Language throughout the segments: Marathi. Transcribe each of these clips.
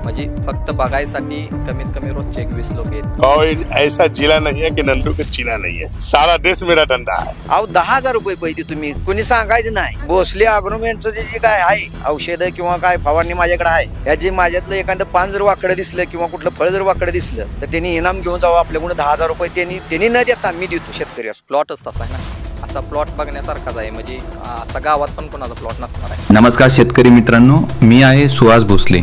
म्हणजे फक्त बघायसाठी कमीत कमी रोजचे 21 लोक आहेत। कोई ऐसा जिला नहीं है कि नंदू के चीना नहीं है, सारा देश मेरा डंडा है। अहो 10,000 रुपये पैसे तुम्ही कोणी सांगायचं नाही। भोसले अग्रोमेंटचं जे काय आहे औषध किंवा काय फवारणी माझ्याकडे आहे, याची माझ्यातलं एखादं पान जर वाकडं दिसलं किंवा कुठलं फळ जर वाकडं दिसलं तर त्यांनी इनाम घेऊन जावं आपल्याकडून 10,000 रुपये त्यांनी न देता मी देतो शेतकरी। प्लॉटच तसा आहे ना, असा प्लॉट बघण्यासारखाच आहे, म्हणजे असा गावात पण कोणाचा प्लॉट नसणार आहे। नमस्कार शेतकरी मित्रांनो, मी आहे सुहास भोसले,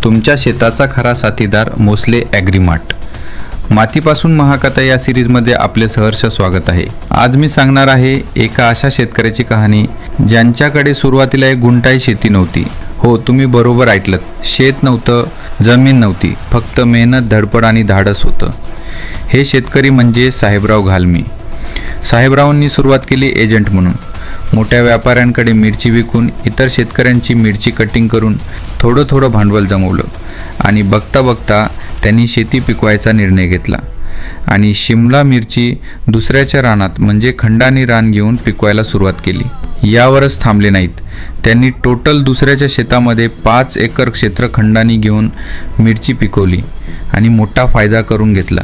तुमच्या शेताचा खरा साथीदार मोसले ॲग्रीमार्ट। मातीपासून महाकथा या सिरीजमध्ये आपले सहर्ष स्वागत आहे। आज मी सांगणार आहे एका अशा शेतकऱ्याची कहाणी ज्यांच्याकडे सुरुवातीला एक गुंठाई शेती नव्हती। हो, तुम्ही बरोबर ऐकलं, शेत नव्हतं, जमीन नव्हती, फक्त मेहनत, धडपड आणि धाडस होतं। हे शेतकरी म्हणजे साहेबराव घालमी। साहेबरावांनी सुरुवात केली एजंट म्हणून। मोठ्या व्यापाऱ्यांकडे मिरची विकून इतर शेतकऱ्यांची मिरची कटिंग करून थोडं थोडं भांडवल जमवलं आणि बघता बघता त्यांनी शेती पिकवायचा निर्णय घेतला आणि शिमला मिरची दुसऱ्याच्या रानात म्हणजे खंडानी रान घेऊन पिकवायला सुरुवात केली। यावरच थांबले नाहीत, त्यांनी टोटल दुसऱ्याच्या शेतामध्ये 5 एकर क्षेत्र खंडानी घेऊन मिरची पिकवली आणि मोठा फायदा करून घेतला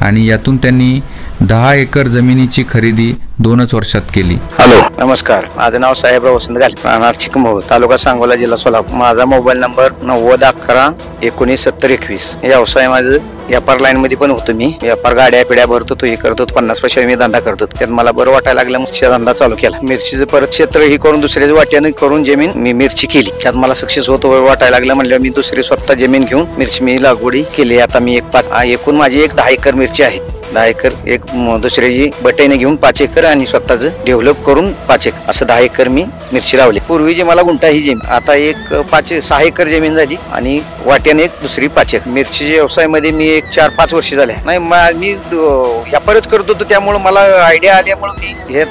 आणि यातून त्यांनी 10 एकर जमिनीची खरेदी 2च वर्षात केली। हॅलो, नमस्कार, माझं नाव साहेबराव वसंत घालमी, राहणार चिकमोह, तालुका सांगोला, जिल्हा सोलापूर। माझा मोबाईल नंबर 9011197021। व्यवसाय माझं व्यापार लाईन मध्ये पण होतो, मी व्यापार गाड्या पिढ्या भरतो, तो हे करतो, 50 पैसे मी धंदा करतो। त्यात मला बरं वाटायला लागलं, मिरचीचा धंदा चालू केला। मिरचीचं परत क्षेत्र ही करून दुसऱ्याच्या वाट्याने करून जमीन मी मिरची केली। त्यात मला सक्सेस होतो वाटायला लागलं, म्हणलं मी दुसरी स्वतः जमीन घेऊन मिरची मी लागवडी केली। आता मी एकूण माझी 10 एकर मिरची आहे। 10 एकर एक दुसऱ्याची बटाईने घेऊन 5 एकर आणि स्वतःच डेव्हलप करून 5 एकर असं 10 एकर मी मिरची लावली। पूर्वीची मला गुंठा ही जमीन, आता एक 6 एकर जमीन झाली आणि वाट्याने एक दुसरी 5 एकर। मिरचीच्या व्यवसायामध्ये मी एक 4-5 वर्ष झाले नाही, मी व्यापारच करत होतो, त्यामुळे मला आयडिया आल्यामुळे मी हे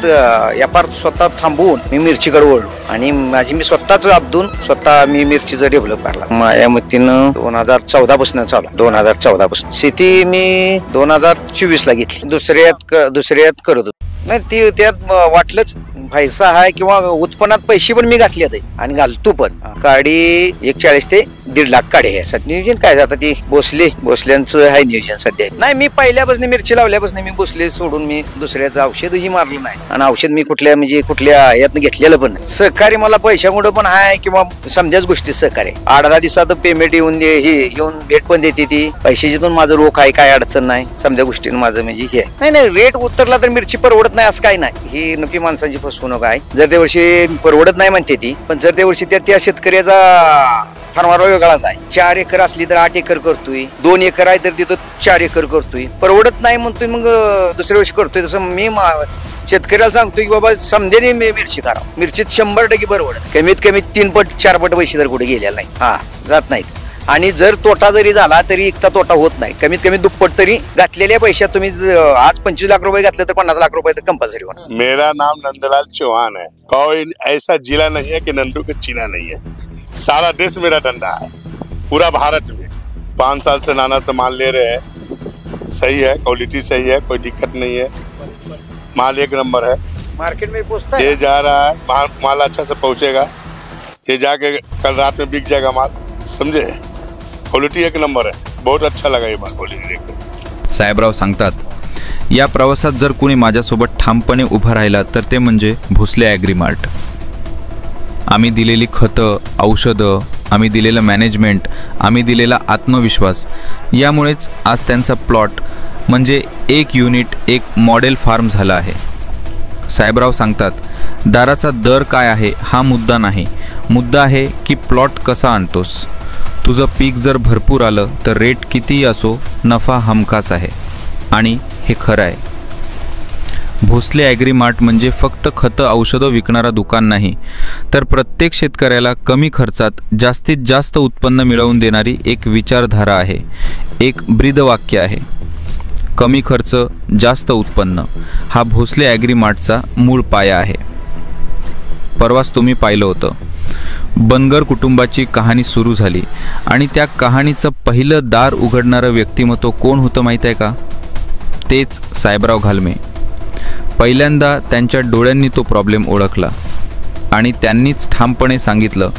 व्यापार स्वतः थांबवून मी मिरचीकडे वळलो आणि माझी मी स्वतःच आपदून स्वतः मी मिरचीचं डेव्हलप करला। माझ्या मतीनं 2014 पासून चालू, 2014 पासून शेती मी 2024 ला घेतली। दुसऱ्यात करत होतो, नाही ती त्यात वाटलंच पैसा आहे किंवा उत्पन्नात पैसे पण मी घातले आणि घालतो पण। काडी 40 ते 1.5 लाख काढे आहे सध्या। नियोजन काय जातं ती भोसल्यांचं आहे नियोजन सध्या। नाही, मी पहिल्यापासून मिरची लावल्यापासून मी भोसले सोडून मी दुसऱ्याचं औषधही मारलं नाही आणि औषध मी कुठल्या यातनं घेतलेलं पण नाही। सहकार्य मला पैशामुळे पण आहे किंवा समजाच गोष्टी सहकार्य 8-10 दिवसात पेमेंट येऊन भेट पण देते ती, पैशाची पण माझं रोख आहे, काय अडचण नाही, समजा गोष्टीनं माझं म्हणजे हे नाही रेट उतरला तर मिरची परवडत नाही असं काही नाही। ही नक्की माणसांची फसवणूक आहे। जर त्या वर्षी परवडत नाही म्हणते ती, पण जर त्या वर्षी त्या शेतकऱ्याचा फार्मार वेगळाच आहे। 4 एकर असली तर 8 एकर करतोय, 2 एकर आहे तर तिथं 4 एकर करतोय, परवडत नाही म्हणतोय मग दुसऱ्या वर्षी करतोय। तसं मी शेतकऱ्याला सांगतोय की बाबा समजेने मिरची करा, मिरचीत 100% परवडत, कमीत कमी 3 पट 4 पट पैसे जर कुठे गेलेला नाही जात नाहीत आणि जर तोटा जरी झाला तरी इतका तोटा होत नाही, कमीत कमी दुप्पट तरी घातलेल्या पैशात तुम्ही आज 25 लाख रुपये घातले तर 50 लाख रुपये तर कंपल्सरी होणार। मेरा नाम नंदलाल चौहान है। कोई ऐसा जिला नहीं है कि नंदू के चीना नहीं है, सारा देश मेरा डंडा है, पूरा भारत में। 5 साल से नाना से माल ले रहे हैं, सही है, क्वालिटी सही है, कोई दिक्कत नहीं है, माल 1 नंबर है, मार्केट में पहुंचता है, ये जा रहा है, माल अच्छा से पहुंचेगा, ये जाके कल रात में बिक जाएगा माल, समझे। क्वालिटी 1 नंबर है, बहुत अच्छा लगा ये बात क्वालिटी देखकर। साहेबराव सांगतात, या प्रवासात जर कोणी माझ्यासोबत ठामपणे उभं राहिला तर ते म्हणजे भोसले ॲग्रीमार्ट। आम्ही दिलेली खतं, औषधं, आम्ही दिलेलं मॅनेजमेंट, आम्ही दिलेला आत्मविश्वास, यामुळेच आज त्यांचा प्लॉट म्हणजे एक युनिट, एक मॉडेल फार्म झाला आहे। साहेबराव सांगतात, दाराचा दर काय आहे हा मुद्दा नाही, मुद्दा आहे की प्लॉट कसा आणतोस। तुझं पीक जर भरपूर आलं तर रेट कितीही असो, नफा हमखास आहे आणि हे खरं आहे। भोसले ॲग्रीमार्ट म्हणजे फक्त खतं औषधं विकणारा दुकान नाही, तर प्रत्येक शेतकऱ्याला कमी खर्चात जास्तीत जास्त उत्पन्न मिळवून देणारी एक विचारधारा आहे, एक ब्रीदवाक्य आहे। कमी खर्च जास्त उत्पन्न हा भोसले ॲग्रीमार्टचा मूळ पाया आहे। परवाच तुम्ही पाहिलं होतं, बनगर कुटुंबाची कहाणी सुरू झाली आणि त्या कहाणीचं पहिलं दार उघडणारं व्यक्तिमत्व कोण होतं माहीत आहे का? तेच साहेबराव घालमे। पहिल्यांदा त्यांच्या डोळ्यांनी तो प्रॉब्लेम ओळखला। आणि त्यांनीच ठामपणे सांगितलं,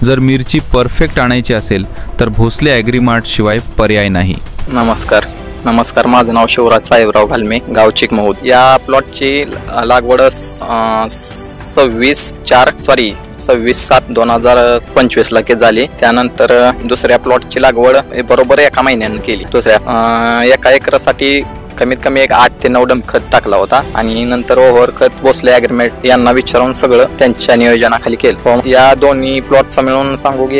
जर मिरची परफेक्ट आणायची असेल तर भोसले ॲग्रीमार्ट शिवाय पर्याय नाही. नमस्कार, माझं नाव शिवराज साहेबराव घालमे, गाव चिकमहूद. या प्लॉटची लागवड 26/7/2025 ला झाली. त्यानंतर दुसऱ्या प्लॉटची लागवड बरोबर एका महिन्यानं केली. दुसऱ्या एका एकरासाठी कमीत कमी एक 8 ते 9 डम खत टाकला होता आणि नंतर ओव्हर खत भोसले ॲग्रीमेंट यांना विचारून सगळं त्यांच्या नियोजनाखाली केलं. या दोन्ही प्लॉटचा मिळून सांगू की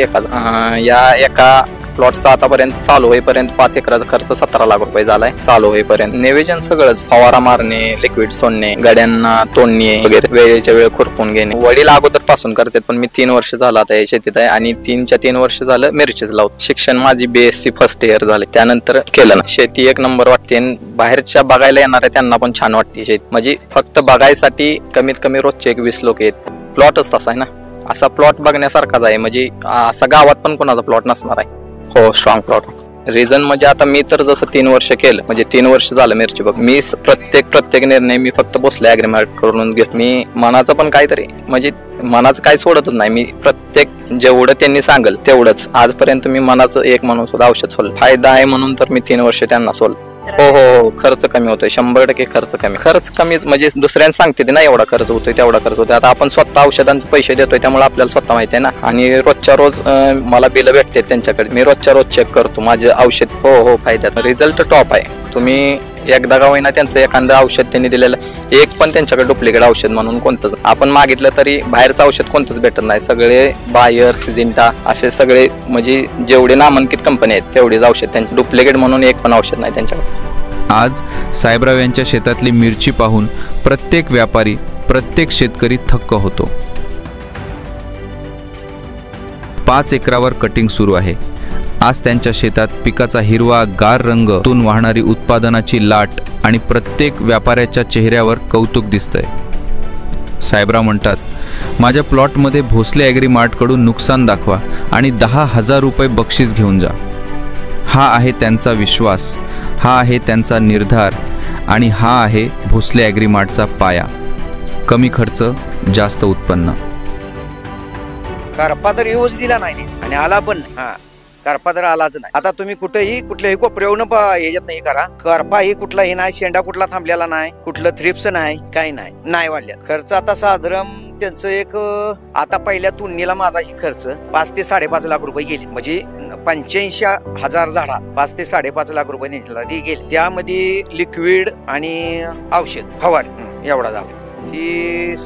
या एका प्लॉटचा आतापर्यंत चालू होईपर्यंत 5 एकराचा खर्च 17 लाख रुपये झालाय. चालू होईपर्यंत नियोजन सगळंच, फवारा मारणे, लिक्विड सोडणे, गाड्यांना तोडणे वगैरे, वेळेच्या वेळ खुरपून घेणे. वडील अगोदर पासून करतात, पण मी 3 वर्ष झालं आता या शेतीत आहे आणि 3 वर्ष झालं मिरचीच लावतो. शिक्षण माझी BSc फर्स्ट इयर झाले, त्यानंतर केलं ना. शेती एक नंबर वाटते. बाहेरच्या बघायला येणार आहे त्यांना पण छान वाटते शेती. म्हणजे फक्त बघायसाठी कमीत कमी रोजचे 20 लोक येत. प्लॉटच तसा आहे ना, असा प्लॉट बघण्यासारखाच आहे. म्हणजे असा गावात पण कोणाचा प्लॉट नसणार आहे. हो, स्ट्रॉंग प्लॉट. रिझन म्हणजे आता मी तर जसं 3 वर्ष केलं, म्हणजे 3 वर्ष झालं मिरची बघ. मी प्रत्येक निर्णय मी फक्त भोसले ॲग्रीमार्ट करून घेत. मी मनाचं पण काहीतरी, म्हणजे मनाचं काही सोडतच नाही. मी प्रत्येक जेवढं त्यांनी सांगेल तेवढंच. आजपर्यंत मी मनाचं एक म्हणून सुद्धा औषध सोडलं. फायदा आहे म्हणून तर मी 3 वर्ष त्यांना सोडलं. हो, खर्च कमी होतोय, 100% खर्च कमीच. म्हणजे दुसऱ्यांना सांगते ते ना एवढा खर्च होतोय तेवढा खर्च होतोय. आता आपण स्वतः औषधांचे पैसे देतोय, त्यामुळे आपल्याला स्वतः माहिती आहे ना. आणि रोजच्या रोज मला बिल भेटते त्यांच्याकडे, मी रोजच्या रोज चेक करतो माझे औषध. हो, फायद्यात रिझल्ट टॉप आहे. तुम्ही एकदा का होईना त्यांचं एखादं औषध त्यांनी दिलेलं, एक पण त्यांच्याकडे डुप्लिकेट औषध म्हणून कोणतंच आपण मागितलं तरी बाहेरचं औषध कोणतंच भेटत नाही. सगळे बायर, सिजिंटा असे सगळे, म्हणजे जेवढे नामांकित कंपनी आहेत तेवढेच औषध. त्यांचे डुप्लिकेट म्हणून एक पण औषध नाही त्यांच्याकडे. आज साहेबराव यांच्या शेतातली मिरची पाहून प्रत्येक व्यापारी, प्रत्येक शेतकरी थक्क होतो. 5 एकरावर कटिंग सुरू आहे. आज त्यांच्या शेतात पिकाचा हिरवा गार रंग, तून वाहणारी उत्पादनाची लाट आणि प्रत्येक व्यापाऱ्याच्या चेहऱ्यावर कौतुक दिसतंय. साहेबराव म्हणतात, माझ्या प्लॉटमध्ये भोसले ॲग्रीमार्टकडून नुकसान दाखवा आणि 10,000 रुपये बक्षीस घेऊन जा. हा आहे त्यांचा विश्वास, हा आहे त्यांचा निर्धार आणि हा आहे भोसले ॲग्रीमार्टचा पाया. कमी खर्च, जास्त उत्पन्न. करपा तर येऊच दिला नाही आणि आला पण करपा तर आलाच नाही. आता तुम्ही कुठल्याही कोपऱ्यावरून याच्यात नाही करा. करपाही कुठलाही नाही, शेंडा कुठला थांबलेला नाही, कुठलं थ्रिप्स नाही, काही नाही वाढल्या. खर्च आता साधारण त्यांचं एक, आता पहिल्या तुलनेला माझाही खर्च 5 ते 5.5 लाख रुपये गेले. म्हणजे 85,000 झाडात 5 ते 5.5 लाख रुपये गेले. त्यामध्ये लिक्विड आणि औषध फवारणी एवढा झाला. ही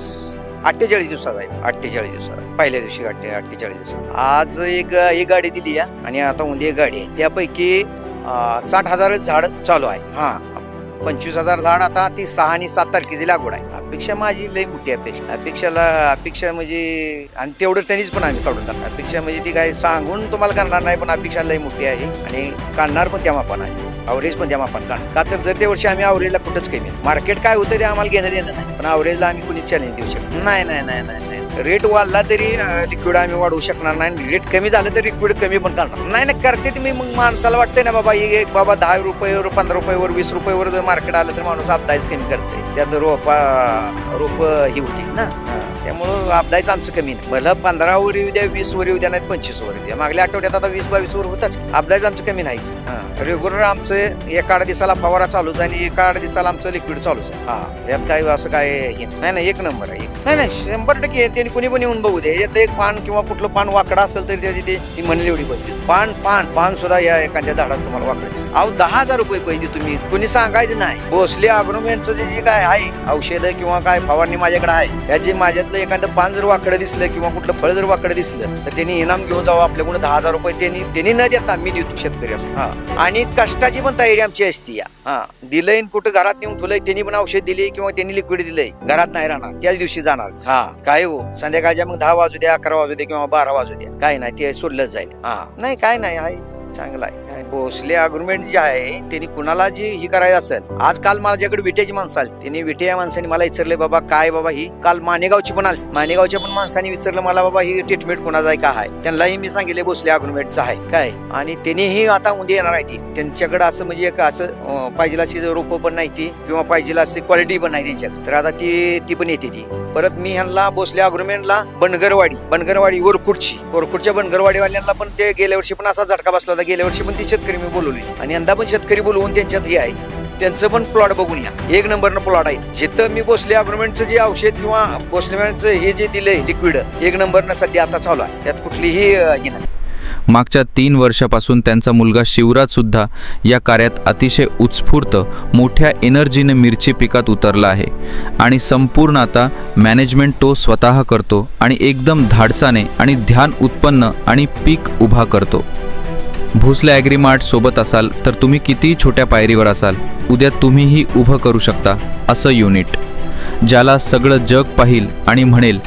48 दिवसात आहे. 48 दिवसात पहिल्या दिवशी 48 दिवसात. आज एक गाडी दिली आहे आणि आता उद्या एक गाडी आहे. त्यापैकी 60,000 झाड चालू आहे. 25,000 झाड आता ती 6 आणि 7 तारखेची लागवड आहे. अपेक्षा माझी लई मोठी अपेक्षा म्हणजे, आणि तेवढं त्यांनीच पण आम्ही काढून टाकतो. अपेक्षा म्हणजे ती काय सांगून तुम्हाला करणार नाही, पण अपेक्षा लई मोठी आहे आणि काढणार पण त्या मापान आहे. अवरेज पण त्या मापान काढणार. का तर जर त्या वर्षी आम्ही अवरेजला कुठंच कमी, मार्केट काय होतं ते आम्हाला घेणं देणं नाही, पण अवरेजला आम्ही कुणी चॅलेंज देऊ शकतो नाही. रेट वाढला तरी लिक्विड आम्ही वाढवू शकणार नाही. रेट कमी झालं तर लिक्विड कमी पण करणार नाही. करते तुम्ही, मग माणसाला वाटतंय ना बाबा बाबा 10 रुपयावर, 15 रुपयावर, 20 रुपयावर जर मार्केट आलं तर माणूस अपदायच कमी करते. त्यात रोप ही होते ना, त्यामुळं अपदायच आमचं कमी नाही. भलं 15 वर येऊ द्या, 20 वर येऊ द्या, नाही 25 वर येऊ द्या. मागल्या आठवड्यात आता 20-22 वर होताच. अपदायच आमचं कमी नाहीच. रेग्युलर आमचं एका 8 दिवसाला फवारा चालूच आणि एका 8 दिवसाला आमचं लिक्विड चालूच आहे. यात काय असं काय नाही, एक नंबर आहे. नाही 100% त्यांनी कोणी पण येऊन बघू दे. यातलं एक पान किंवा कुठलं पान वाकडा असेल तर त्याची ती म्हणली एवढी पाहिजे. पान सुद्धा या एखाद्या झाडात तुम्हाला वाकडं दिसतं. 10,000 रुपये पाहिजे. तुम्ही कोणी सांगायचं नाही. भोसले ॲग्रोमेंटचं जे काय आहे औषधं किंवा काय फवारणी माझ्याकडे आहे, याची माझ्यातलं एखादं पान जर वाकडं दिसलं किंवा कुठलं फळ जर वाकडं दिसलं तर त्यांनी इनाम घेऊन जावं. आपल्याकडून 10,000 रुपये त्यांनी न देता मी देतो शेतकरी असून. आणि कष्टाची पण तयारी आमची असती. दिलंय कुठं घरात नेऊन ठेवलंय, त्यांनी पण औषध दिली किंवा त्यांनी लिक्विड दिलंय, घरात नाही राहणार, त्याच दिवशी जाणार. काय हो, संध्याकाळच्या मग 10 वाजू द्या, 11 वाजू द्या किंवा 12 वाजू द्या, काय नाही, ते सोडलंच जाईल. नाही काय नाही, आहे चांगलं आहे. भोसले अग्रीमेंट जे आहे त्यांनी कुणाला जी ही करायचं असेल, आज काल माझ्याकडे विट्याची माणसं आली, त्यांनी विटे या माणसाने मला विचारले बाबा काय बाबा ही, काल मानेगावची पण आली, मानेगावच्या पण माणसाने विचारलं मला बाबा ही ट्रीटमेंट कोणाचा आहे काय आहे, त्यांनाही मी सांगितले भोसले अग्रीमेंटचं आहे काय, आणि त्यांनीही आता उद्या येणार आहे ती, त्यांच्याकडे असं म्हणजे एक असं पाहिजे अशी रोपं पण नाही ती किंवा पाहिजे अशी क्वालिटी पण नाही त्यांच्याकडे, तर आता ती पण येते ती. परत मी ह्यांना भोसले अग्रीमेंटला बनगरवाडी वरकुडच्या बनगरवाडीवाल्यांना पण ते गेल्या वर्षी पण असा झटका बसला होता, गेल्या वर्षी पण ती शेतकरी मी बोलवली आणि यंदा पण शेतकरी बोलवून त्यांच्यात हे आहे, त्यांचं पण प्लॉट बघून या, 1 नंबरनं प्लॉट आहे. जिथं मी भोसले अग्रीमेंटचं जे औषध किंवा भोसलेचं हे जे दिलंय लिक्विड 1 नंबरनं सध्या आता चालू आहे, त्यात कुठलीही हे नाही. मागच्या 3 वर्षापासून त्यांचा मुलगा शिवराज सुद्धा या कार्यात अतिशय उत्स्फूर्त मोठ्या एनर्जीने मिरची पिकात उतरला आहे आणि संपूर्ण आता मॅनेजमेंट तो स्वतः करतो आणि एकदम धाडसाने आणि ध्यान उत्पन्न आणि पीक उभा करतो. भोसले ॲग्रीमार्ट सोबत असाल तर तुम्ही कितीही छोट्या पायरीवर असाल, उद्या तुम्हीही उभं करू शकता असं युनिट, ज्याला सगळं जग पाहिल आणि म्हणेल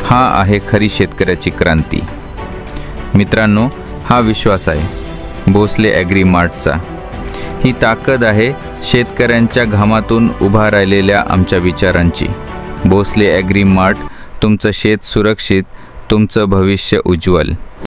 हा आहे खरी शेतकऱ्याची क्रांती. मित्रांनो, हा विश्वास आहे भोसले ॲग्रीमार्टचा, ही ताकद आहे शेतकऱ्यांच्या घामातून उभा राहिलेल्या आमच्या विचारांची. भोसले ॲग्रीमार्ट, तुमचं शेत सुरक्षित, तुमचं भविष्य उज्ज्वल.